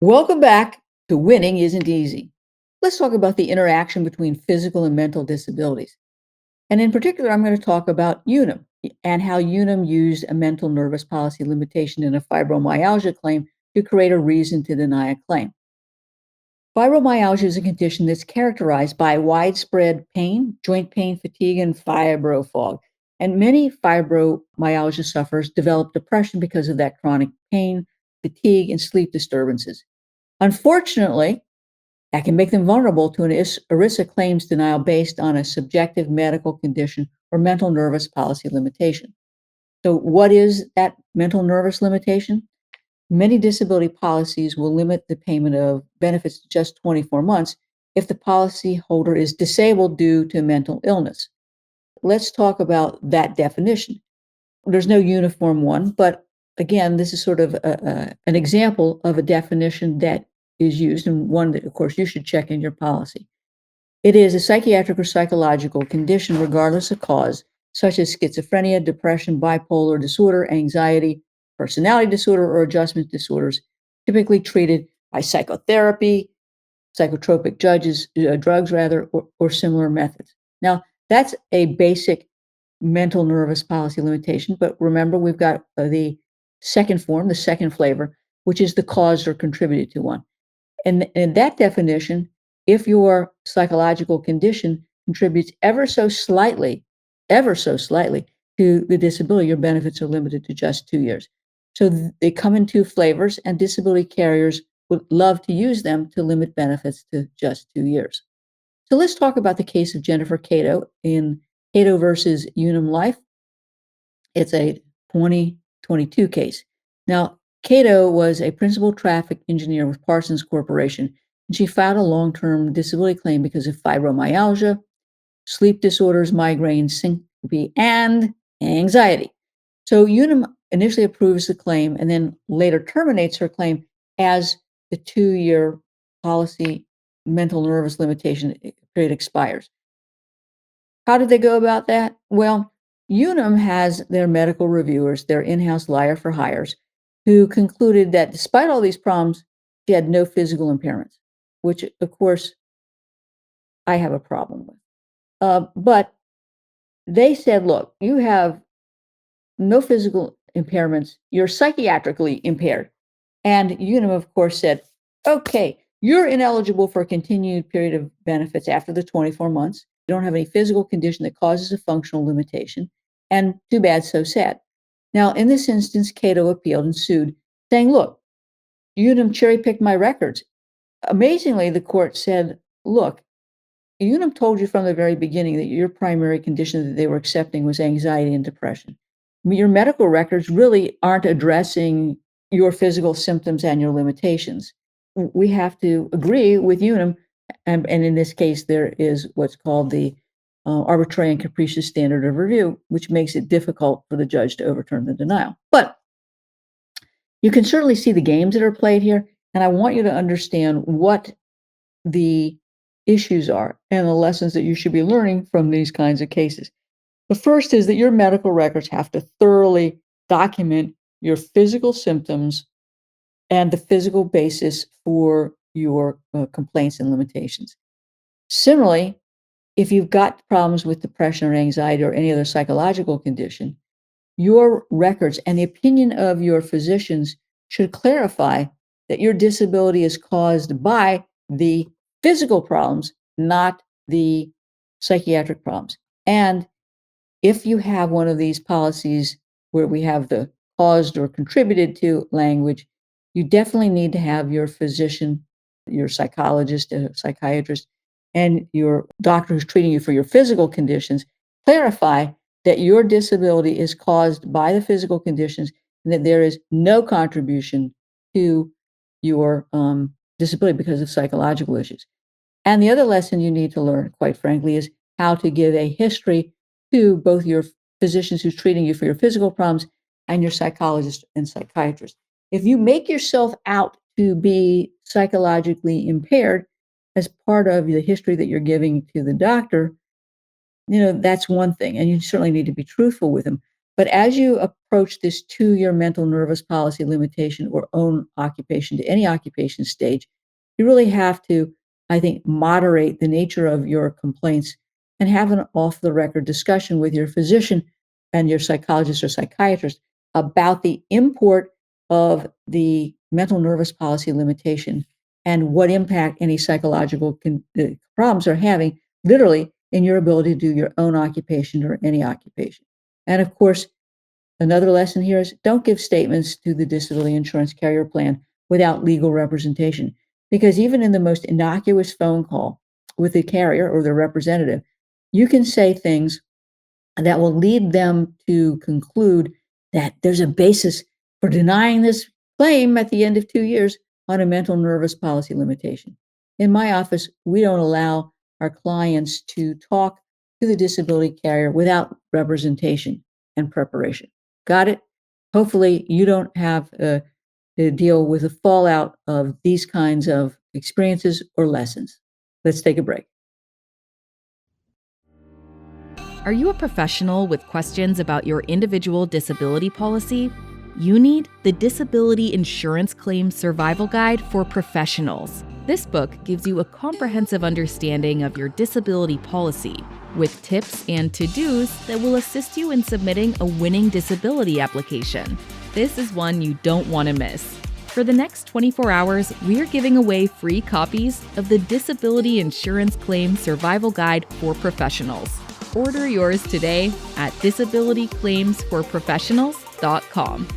Welcome back to Winning Isn't Easy. Let's talk about the interaction between physical and mental disabilities. And in particular, I'm going to talk about Unum and how Unum used a mental nervous policy limitation in a fibromyalgia claim to create a reason to deny a claim. Fibromyalgia is a condition that's characterized by widespread pain, joint pain, fatigue, and fibro fog. And many fibromyalgia sufferers develop depression because of that chronic pain, fatigue, and sleep disturbances. Unfortunately, that can make them vulnerable to an ERISA claims denial based on a subjective medical condition or mental nervous policy limitation. So, what is that mental nervous limitation? Many disability policies will limit the payment of benefits to just 24 months if the policyholder is disabled due to mental illness. Let's talk about that definition. There's no uniform one, but again, this is sort of an example of a definition that is used and one that, of course, you should check in your policy. It is a psychiatric or psychological condition, regardless of cause, such as schizophrenia, depression, bipolar disorder, anxiety, personality disorder, or adjustment disorders, typically treated by psychotherapy, psychotropic drugs, or similar methods. Now, that's a basic mental nervous policy limitation. But remember, we've got the second form, the second flavor, which is the caused or contributed to one. And in that definition, if your psychological condition contributes ever so slightly to the disability, your benefits are limited to just 2 years. So they come in two flavors, and disability carriers would love to use them to limit benefits to just 2 years. So let's talk about the case of Jennifer Cato in Cato versus Unum Life. It's a 2022 case. Now, Cato was a principal traffic engineer with Parsons Corporation, and she filed a long-term disability claim because of fibromyalgia, sleep disorders, migraines, syncope, and anxiety. So Unum initially approves the claim and then later terminates her claim as the 2-year policy mental nervous limitation period expires. How did they go about that? Well, Unum has their medical reviewers, their in-house liar for hires, who concluded that despite all these problems, she had no physical impairments, which of course I have a problem with. But they said, look, you have no physical impairments, you're psychiatrically impaired. And Unum, of course, said, okay, you're ineligible for a continued period of benefits after the 24 months. You don't have any physical condition that causes a functional limitation. And too bad, so sad. Now, in this instance, Cato appealed and sued, saying, look, Unum cherry picked my records. Amazingly, the court said, look, Unum told you from the very beginning that your primary condition that they were accepting was anxiety and depression. Your medical records really aren't addressing your physical symptoms and your limitations. We have to agree with Unum, and in this case, there is what's called the arbitrary and capricious standard of review, which makes it difficult for the judge to overturn the denial. But you can certainly see the games that are played here, and I want you to understand what the issues are and the lessons that you should be learning from these kinds of cases. The first is that your medical records have to thoroughly document your physical symptoms and the physical basis for your complaints and limitations. Similarly, if you've got problems with depression or anxiety or any other psychological condition, your records and the opinion of your physicians should clarify that your disability is caused by the physical problems, not the psychiatric problems. And if you have one of these policies where we have the caused or contributed to language, you definitely need to have your physician, your psychologist, psychiatrist, and your doctor who's treating you for your physical conditions clarify that your disability is caused by the physical conditions and that there is no contribution to your disability because of psychological issues. And the other lesson you need to learn, quite frankly, is how to give a history to both your physicians who's treating you for your physical problems and your psychologist and psychiatrist. If you make yourself out to be psychologically impaired as part of the history that you're giving to the doctor, that's one thing, and you certainly need to be truthful with him. But as you approach this 2-year mental nervous policy limitation or own occupation to any occupation stage, you really have to, I think, moderate the nature of your complaints and have an off the record discussion with your physician and your psychologist or psychiatrist about the import of the mental nervous policy limitation and what impact any psychological problems are having literally in your ability to do your own occupation or any occupation. And of course, another lesson here is don't give statements to the disability insurance carrier plan without legal representation, because even in the most innocuous phone call with the carrier or their representative, you can say things that will lead them to conclude that there's a basis for denying this claim at the end of 2 years on a mental nervous policy limitation. In my office, we don't allow our clients to talk to the disability carrier without representation and preparation. Got it? Hopefully, you don't have to deal with the fallout of these kinds of experiences or lessons. Let's take a break. Are you a professional with questions about your individual disability policy? You need the Disability Insurance Claim Survival Guide for Professionals. This book gives you a comprehensive understanding of your disability policy, with tips and to-dos that will assist you in submitting a winning disability application. This is one you don't want to miss. For the next 24 hours, we're giving away free copies of the Disability Insurance Claim Survival Guide for Professionals. Order yours today at disabilityclaimsforprofessionals.com.